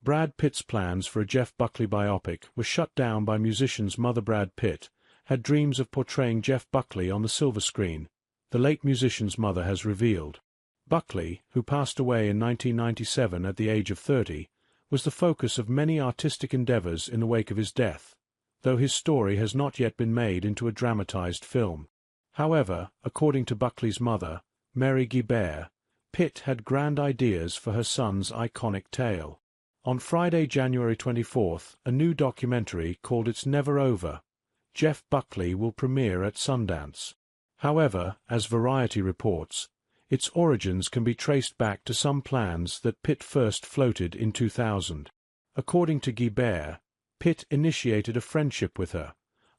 Brad Pitt's plans for a Jeff Buckley biopic were shut down by musician's mother. Brad Pitt had dreams of portraying Jeff Buckley on the silver screen, the late musician's mother has revealed. Buckley, who passed away in 1997 at the age of 30, was the focus of many artistic endeavors in the wake of his death, though his story has not yet been made into a dramatized film. However, according to Buckley's mother, Mary Guibert, Pitt had grand ideas for her son's iconic tale. On Friday, January 24th, a new documentary called It's Never Over, Jeff Buckley will premiere at Sundance. However, as Variety reports, its origins can be traced back to some plans that Pitt first floated in 2000. According to Guibert, Pitt initiated a friendship with her,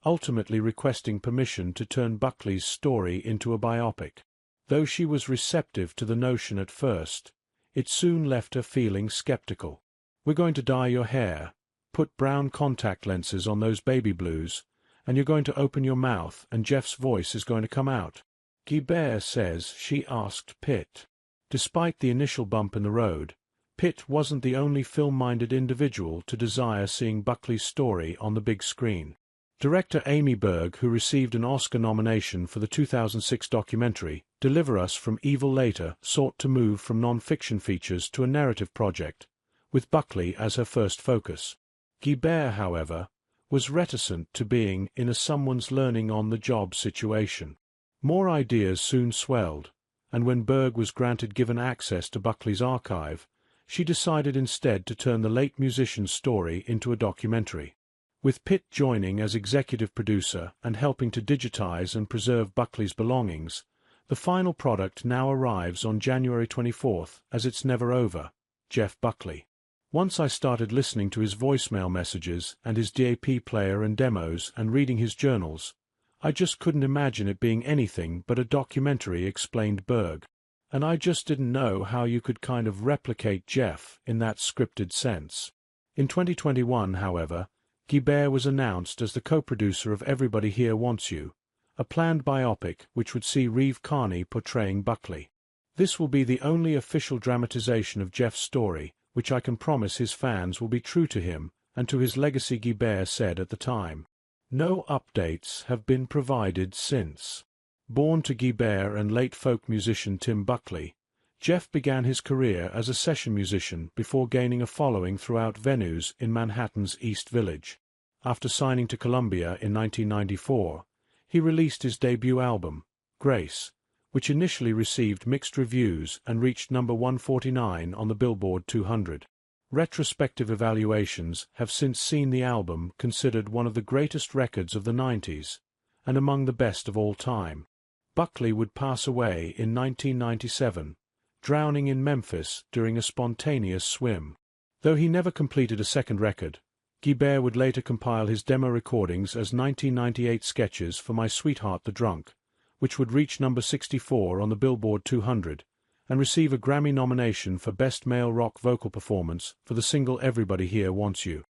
ultimately requesting permission to turn Buckley's story into a biopic. Though she was receptive to the notion at first, it soon left her feeling skeptical. "We're going to dye your hair, put brown contact lenses on those baby blues, and you're going to open your mouth and Jeff's voice is going to come out," Guibert says she asked Pitt. Despite the initial bump in the road, Pitt wasn't the only film-minded individual to desire seeing Buckley's story on the big screen. Director Amy Berg, who received an Oscar nomination for the 2006 documentary Deliver Us from Evil Later, sought to move from non-fiction features to a narrative project, with Buckley as her first focus. Guibert, however, was reticent to being in a someone's learning-on-the-job situation. More ideas soon swelled, and when Berg was granted given access to Buckley's archive, she decided instead to turn the late musician's story into a documentary. With Pitt joining as executive producer and helping to digitize and preserve Buckley's belongings, the final product now arrives on January 24th as It's Never Over, Jeff Buckley. "Once I started listening to his voicemail messages and his DAP player and demos and reading his journals, I just couldn't imagine it being anything but a documentary," explained Berg. "And I just didn't know how you could kind of replicate Jeff in that scripted sense." In 2021, however, Guibert was announced as the co-producer of Everybody Here Wants You, a planned biopic which would see Reeve Carney portraying Buckley. "This will be the only official dramatization of Jeff's story, which I can promise his fans will be true to him and to his legacy," Guibert said at the time. No updates have been provided since. Born to Guibert and late folk musician Tim Buckley, Jeff began his career as a session musician before gaining a following throughout venues in Manhattan's East Village. After signing to Columbia in 1994, he released his debut album, Grace, which initially received mixed reviews and reached number 149 on the Billboard 200. Retrospective evaluations have since seen the album considered one of the greatest records of the 90s, and among the best of all time. Buckley would pass away in 1997, drowning in Memphis during a spontaneous swim. Though he never completed a second record, Guibert would later compile his demo recordings as 1998 sketches for My Sweetheart the Drunk, which would reach number 64 on the Billboard 200, and receive a Grammy nomination for Best Male Rock Vocal Performance for the single Everybody Here Wants You.